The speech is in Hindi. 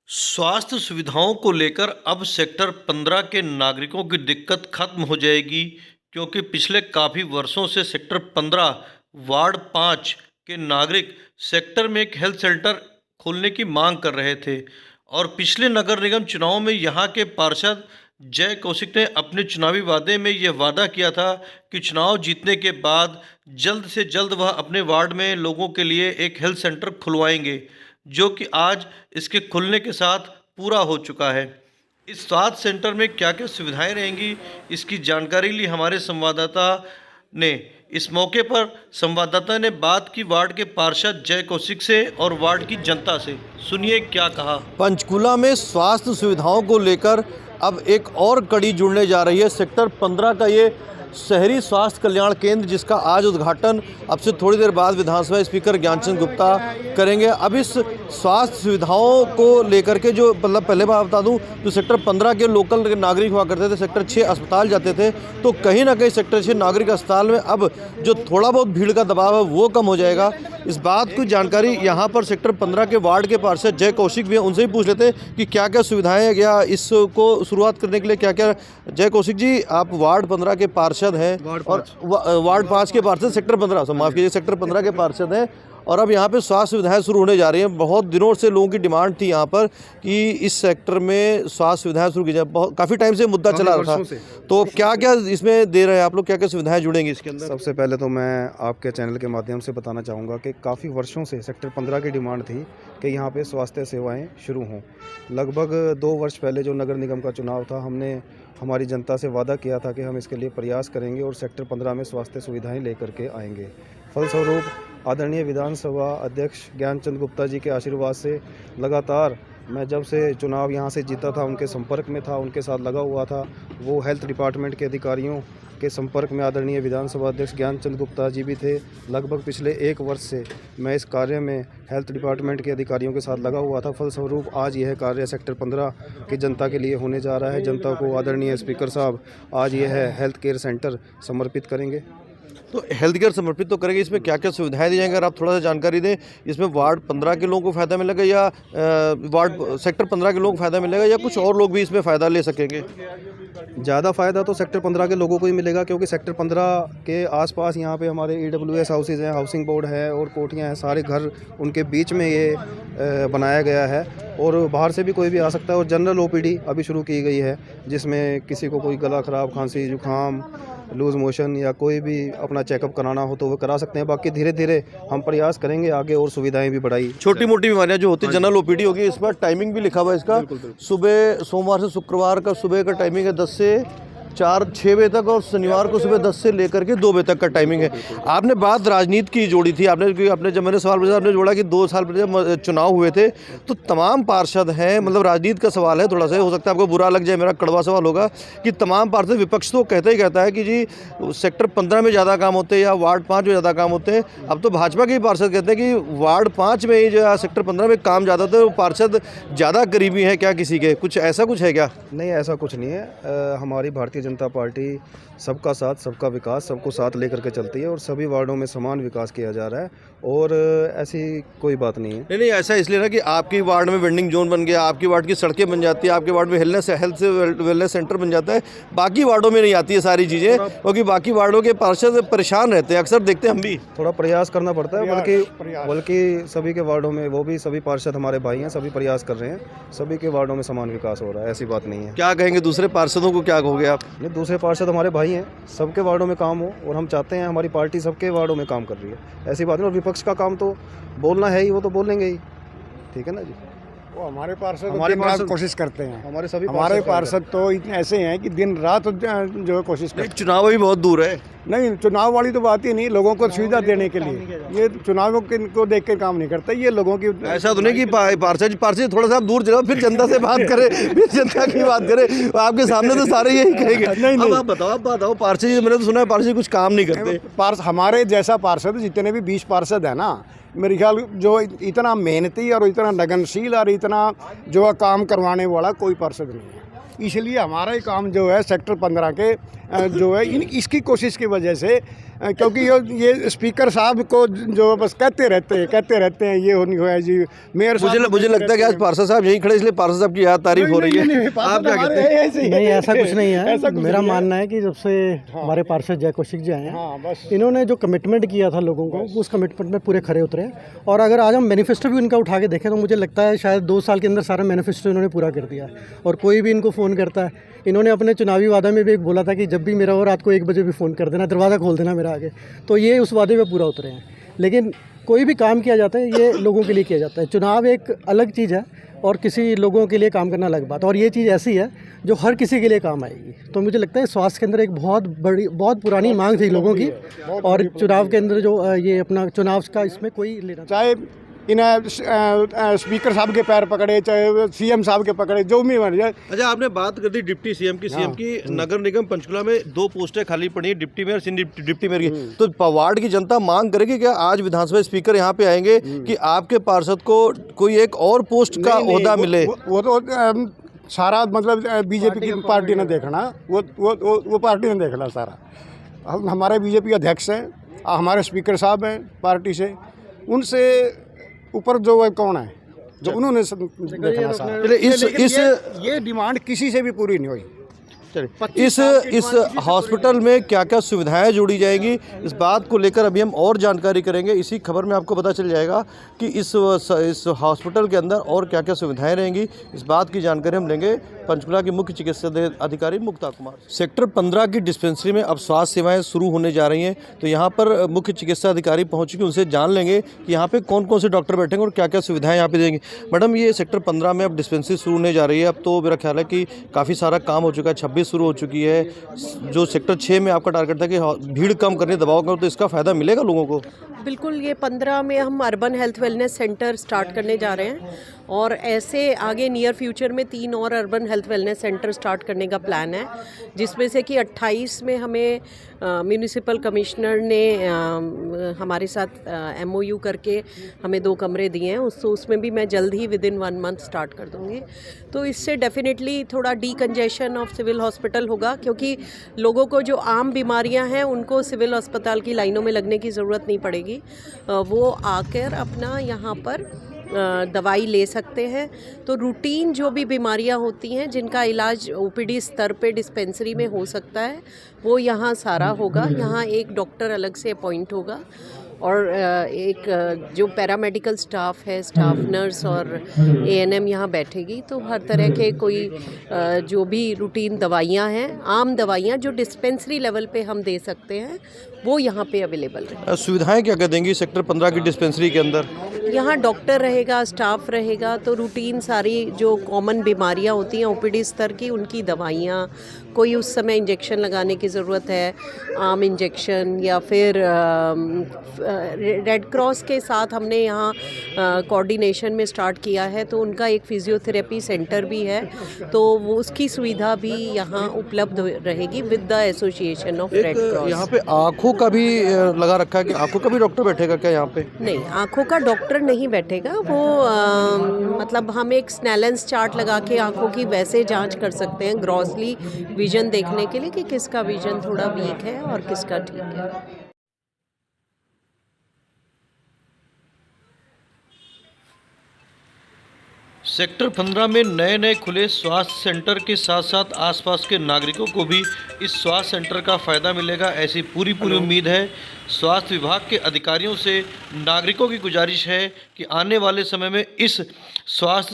स्वास्थ्य सुविधाओं को लेकर अब सेक्टर 15 के नागरिकों की दिक्कत खत्म हो जाएगी, क्योंकि पिछले काफ़ी वर्षों से सेक्टर 15 वार्ड 5 के नागरिक सेक्टर में एक हेल्थ सेंटर खोलने की मांग कर रहे थे। और पिछले नगर निगम चुनाव में यहाँ के पार्षद जय कौशिक ने अपने चुनावी वादे में यह वादा किया था कि चुनाव जीतने के बाद जल्द से जल्द वह अपने वार्ड में लोगों के लिए एक हेल्थ सेंटर खुलवाएंगे, जो कि आज इसके खुलने के साथ पूरा हो चुका है। इस स्वास्थ्य सेंटर में क्या क्या सुविधाएं रहेंगी, इसकी जानकारी ली हमारे संवाददाता ने। इस मौके पर संवाददाता ने बात की वार्ड के पार्षद जय कौशिक से और वार्ड की जनता से। सुनिए क्या कहा। पंचकूला में स्वास्थ्य सुविधाओं को लेकर अब एक और कड़ी जुड़ने जा रही है। सेक्टर 15 का ये शहरी स्वास्थ्य कल्याण केंद्र, जिसका आज उद्घाटन अब से थोड़ी देर बाद विधानसभा स्पीकर ज्ञानचंद गुप्ता करेंगे। अब इस स्वास्थ्य सुविधाओं को लेकर के जो पहले बात बता दूं, जो सेक्टर 15 के लोकल नागरिक हुआ करते थे, सेक्टर 6 अस्पताल जाते थे, तो कहीं ना कहीं सेक्टर 6 नागरिक अस्पताल में अब जो थोड़ा बहुत भीड़ का दबाव है वो कम हो जाएगा। इस बात की जानकारी यहाँ पर सेक्टर 15 के वार्ड के पार्षद जय कौशिक भी हैं, उनसे ही पूछ लेते हैं कि क्या क्या सुविधाएं या इसको शुरुआत करने के लिए क्या क्या। जय कौशिक जी, आप वार्ड 15 के पार्षद हैं और वार्ड 5 के पार्षद, सेक्टर 15 माफ़ कीजिए, सेक्टर 15 के पार्षद हैं, और अब यहाँ पे स्वास्थ्य सुविधाएं शुरू होने जा रही हैं। बहुत दिनों से लोगों की डिमांड थी यहाँ पर कि इस सेक्टर में स्वास्थ्य सुविधाएं शुरू की जाए। बहुत काफ़ी टाइम से मुद्दा चला रहा था, तो क्या क्या इसमें दे रहे हैं आप लोग, क्या क्या सुविधाएं जुड़ेंगी इसके अंदर? सबसे पहले तो मैं आपके चैनल के माध्यम से बताना चाहूँगा कि काफ़ी वर्षों से सेक्टर 15 की डिमांड थी कि यहाँ पे स्वास्थ्य सेवाएं शुरू हों। लगभग 2 वर्ष पहले जो नगर निगम का चुनाव था, हमने हमारी जनता से वादा किया था कि हम इसके लिए प्रयास करेंगे और सेक्टर 15 में स्वास्थ्य सुविधाएं लेकर के आएंगे। फलस्वरूप आदरणीय विधानसभा अध्यक्ष ज्ञानचंद गुप्ता जी के आशीर्वाद से लगातार मैं जब से चुनाव यहाँ से जीता था उनके संपर्क में था, उनके साथ लगा हुआ था। वो हेल्थ डिपार्टमेंट के अधिकारियों के संपर्क में आदरणीय विधानसभा अध्यक्ष ज्ञानचंद गुप्ता जी भी थे। लगभग पिछले 1 वर्ष से मैं इस कार्य में हेल्थ डिपार्टमेंट के अधिकारियों के साथ लगा हुआ था। फलस्वरूप आज यह कार्य सेक्टर 15 की जनता के लिए होने जा रहा है। जनता को आदरणीय स्पीकर साहब आज यह हेल्थ केयर सेंटर समर्पित करेंगे। तो हेल्थ केयर समर्पित तो करेंगे, इसमें क्या क्या सुविधाएं दी जाएंगी, अगर आप थोड़ा सा जानकारी दें। इसमें वार्ड 15 के लोगों को फ़ायदा मिलेगा या वार्ड सेक्टर 15 के लोगों को फ़ायदा मिलेगा, या कुछ और लोग भी इसमें फ़ायदा ले सकेंगे? ज़्यादा फ़ायदा तो सेक्टर 15 के लोगों को ही मिलेगा, क्योंकि सेक्टर 15 के आसपास यहाँ पे हमारे EWS हाउसेज हैं, हाउसिंग बोर्ड है और कोठियाँ हैं, सारे घर उनके बीच में ये बनाया गया है। और बाहर से भी कोई भी आ सकता है। और जनरल OPD अभी शुरू की गई है, जिसमें किसी को कोई गला ख़राब, खांसी, जुकाम, लूज़ मोशन या कोई भी अपना चेकअप कराना हो तो वो करा सकते हैं। बाकी धीरे धीरे हम प्रयास करेंगे आगे और सुविधाएं भी बढ़ाई। छोटी मोटी बीमारियां जो होती है जनरल OPD होगी। इस पर टाइमिंग भी लिखा हुआ है इसका, सुबह सोमवार से शुक्रवार का सुबह का टाइमिंग है 10 से 6 बजे तक, और शनिवार को सुबह 10 से लेकर के 2 बजे तक का टाइमिंग है। आपने बात राजनीति की जोड़ी थी, आपने जब मैंने सवाल पूछा आपने जोड़ा कि 2 साल पहले जब चुनाव हुए थे तो तमाम पार्षद हैं, मतलब राजनीति का सवाल है, थोड़ा सा हो सकता है आपको बुरा लग जाए, मेरा कड़वा सवाल होगा कि तमाम पार्षद, विपक्ष तो कहता ही कहता है कि जी सेक्टर 15 में ज़्यादा काम होते हैं या वार्ड 5 में ज़्यादा काम होते हैं। अब तो भाजपा के ही पार्षद कहते हैं कि वार्ड 5 में ही जो है सेक्टर 15 में काम ज़्यादा होता है, वो पार्षद ज़्यादा करीबी हैं क्या किसी के? कुछ ऐसा कुछ है क्या? नहीं, ऐसा कुछ नहीं है। हमारी भारतीय जनता पार्टी सबका साथ, सबका विकास, सबको साथ लेकर के चलती है और सभी वार्डों में समान विकास किया जा रहा है, और ऐसी कोई बात नहीं है। नहीं, ऐसा इसलिए ना कि आपकी वार्ड में वेंडिंग जोन बन गया, आपकी वार्ड की सड़कें बन जाती है, आपके वार्ड में हेल्थ वेलनेस सेंटर बन जाता है, बाकी वार्डों में नहीं आती है सारी चीज़ें, क्योंकि बाकी वार्डों के पार्षद परेशान रहते हैं। अक्सर देखते हैं हम भी, थोड़ा प्रयास करना पड़ता है, बल्कि सभी के वार्डों में, वो भी सभी पार्षद हमारे भाई हैं, सभी प्रयास कर रहे हैं, सभी के वार्डों में समान विकास हो रहा है, ऐसी बात नहीं है। क्या कहेंगे दूसरे पार्षदों को, क्या कहोगे आप? नहीं, दूसरे पार्षद हमारे भाई हैं, सबके वार्डों में काम हो, और हम चाहते हैं हमारी पार्टी सबके वार्डों में काम कर रही है, ऐसी बात नहीं। और विपक्ष का काम तो बोलना है ही, वो तो बोलेंगे ही, ठीक है ना जी। वो हमारे पार्षद कोशिश करते हैं। हमारे पार्षद तो इतने ऐसे हैं कि दिन रात जो है कोशिश करते हैं। चुनाव भी बहुत दूर है। नहीं, चुनाव वाली तो बात ही नहीं, लोगों को सुविधा देने के लिए ये चुनावों को देख के काम नहीं करता, ये लोगों की। ऐसा तो नहीं कि पार्षद थोड़ा सा दूर चलो, फिर जनता से बात करें, फिर जनता की बात करें। आपके सामने तो सारे यही कहेंगे। नहीं, आप बताओ पार्षद, मैंने तो सुना है पार्षद कुछ काम नहीं करते। हमारे जैसा पार्षद जितने भी 20 पार्षद है ना, मेरे ख्याल जो इतना मेहनती और इतना लगनशील और इतना जो है काम करवाने वाला कोई पार्षद नहीं है। इसलिए हमारा ही काम जो है सेक्टर 15 के जो है इसकी कोशिश की वजह से क्योंकि ये स्पीकर साहब को जो बस कहते रहते हैं ये नहीं हुआ है जी। मेयर साहब मुझे लगता है कि आज पार्षद साहब यहीं खड़े, इसलिए पार्षद साहब की याद तारीफ हो रही है। आप क्या कहते हैं? नहीं, ऐसा कुछ नहीं है। मेरा मानना है कि जब से हमारे पार्षद जय कौशिक जी आए हैं, इन्होंने जो कमिटमेंट किया था लोगों को, उस कमिटमेंट में पूरे खरे उतरे हैं। और अगर आज हम मैनिफेस्टो भी उनका उठा के देखें तो मुझे लगता है शायद 2 साल के अंदर सारा मैनिफेस्टो इन्होंने पूरा कर दिया है। और कोई भी इनको फ़ोन करता है, इन्होंने अपने चुनावी वादा में भी एक बोला था कि जब भी मेरा हो रात को 1 बजे भी फ़ोन कर देना, दरवाज़ा खोल देना मेरा आगे। तो ये उस वादे पे पूरा उतरे हैं। लेकिन कोई भी काम किया जाता है ये लोगों के लिए किया जाता है। चुनाव एक अलग चीज़ है और किसी लोगों के लिए काम करना अलग बात है। और ये चीज़ ऐसी है जो हर किसी के लिए काम आएगी। तो मुझे लगता है स्वास्थ्य के अंदर एक बहुत पुरानी मांग थी लोगों की, और चुनाव के अंदर जो ये अपना चुनाव का इसमें कोई लेना, चाहे इन्हें स्पीकर साहब के पैर पकड़े, चाहे सीएम साहब के पकड़े, जो भी बन जाए। अच्छा, आपने बात कर दी डिप्टी सीएम की। सीएम की नगर निगम पंचकुला में 2 पोस्टें खाली पड़ी हैं, डिप्टी मेयर, डिप्टी मेयर की। तो पवाड़ की जनता मांग करेगी क्या आज विधानसभा स्पीकर यहाँ पे आएंगे कि आपके पार्षद को कोई एक और पोस्ट का ओहदा मिले? वो तो सारा मतलब बीजेपी की पार्टी ने देखना, वो पार्टी ने देखना सारा। हमारे बीजेपी अध्यक्ष हैं, हमारे स्पीकर साहब हैं पार्टी से, उनसे ऊपर जो है कौन है जो उन्होंने देखना सारा। ये डिमांड किसी से भी पूरी नहीं हुई। इस हॉस्पिटल में क्या क्या सुविधाएं जोड़ी जाएंगी, इस बात को लेकर अभी हम और जानकारी करेंगे। इसी खबर में आपको पता चल जाएगा कि इस हॉस्पिटल के अंदर और क्या क्या सुविधाएं रहेंगी। इस बात की जानकारी हम लेंगे पंचकुला के मुख्य चिकित्सा अधिकारी मुक्ता कुमार। सेक्टर 15 की डिस्पेंसरी में अब स्वास्थ्य सेवाएं शुरू होने जा रही हैं, तो यहाँ पर मुख्य चिकित्सा अधिकारी पहुँच चुके, उनसे जान लेंगे कि यहाँ पे कौन कौन से डॉक्टर बैठेंगे और क्या क्या सुविधाएं यहाँ पे देंगे। मैडम, ये सेक्टर 15 में अब डिस्पेंसरी शुरू होने जा रही है। अब तो मेरा ख्याल है कि काफ़ी सारा काम हो चुका है, 26 शुरू हो चुकी है। जो सेक्टर 6 में आपका टारगेट था कि भीड़ कम करने, दबाव कम, तो इसका फ़ायदा मिलेगा लोगों को? बिल्कुल, ये 15 में हम urban health wellness centre start करने जा रहे हैं और ऐसे आगे नियर फ्यूचर में 3 और urban health wellness centre start करने का प्लान है, जिसमें से कि 28 में हमें म्यूनिसिपल कमिश्नर ने हमारे साथ MOU करके हमें 2 कमरे दिए हैं। उसमें भी मैं जल्द ही विदिन 1 मंथ स्टार्ट कर दूँगी। तो इससे डेफिनेटली थोड़ा डीकंजेशन ऑफ सिविल हॉस्पिटल होगा, क्योंकि लोगों को जो आम बीमारियां हैं उनको सिविल अस्पताल की लाइनों में लगने की ज़रूरत नहीं पड़ेगी। वो आकर अपना यहाँ पर दवाई ले सकते हैं। तो रूटीन जो भी बीमारियां होती हैं जिनका इलाज OPD स्तर पे डिस्पेंसरी में हो सकता है, वो यहाँ सारा होगा। यहाँ एक डॉक्टर अलग से अपॉइंट होगा और एक जो पैरामेडिकल स्टाफ है, स्टाफ नर्स और ANM यहाँ बैठेगी। तो हर तरह के कोई जो भी रूटीन दवाइयाँ हैं, आम दवाइयाँ जो डिस्पेंसरी लेवल पे हम दे सकते हैं, वो यहाँ पे अवेलेबल रहेगी। सुविधाएं क्या क्या देंगी सेक्टर 15 की डिस्पेंसरी के अंदर? यहाँ डॉक्टर रहेगा, स्टाफ रहेगा, तो रूटीन सारी जो कॉमन बीमारियाँ होती हैं OPD स्तर की, उनकी दवाइयाँ, कोई उस समय इंजेक्शन लगाने की ज़रूरत है, आम इंजेक्शन, या फिर रेड क्रॉस के साथ हमने यहाँ कोऑर्डिनेशन में स्टार्ट किया है, तो उनका एक फिजियोथेरेपी सेंटर भी है, तो वो उसकी सुविधा भी यहाँ उपलब्ध रहेगी with the association of red cross. यहाँ पे आँखों का भी लगा रखा है कि आँखों का भी डॉक्टर बैठेगा क्या यहाँ पे? नहीं, आँखों का डॉक्टर नहीं बैठेगा। वो मतलब हम एक स्नेलेंस चार्ट लगा के आँखों की वैसे जांच कर सकते हैं ग्रॉसली विजन देखने के लिए कि किसका विजन थोड़ा वीक है और किसका ठीक है। सेक्टर 15 में नए नए खुले स्वास्थ्य सेंटर के साथ साथ आसपास के नागरिकों को भी इस स्वास्थ्य सेंटर का फ़ायदा मिलेगा, ऐसी पूरी उम्मीद है। स्वास्थ्य विभाग के अधिकारियों से नागरिकों की गुजारिश है कि आने वाले समय में इस स्वास्थ्य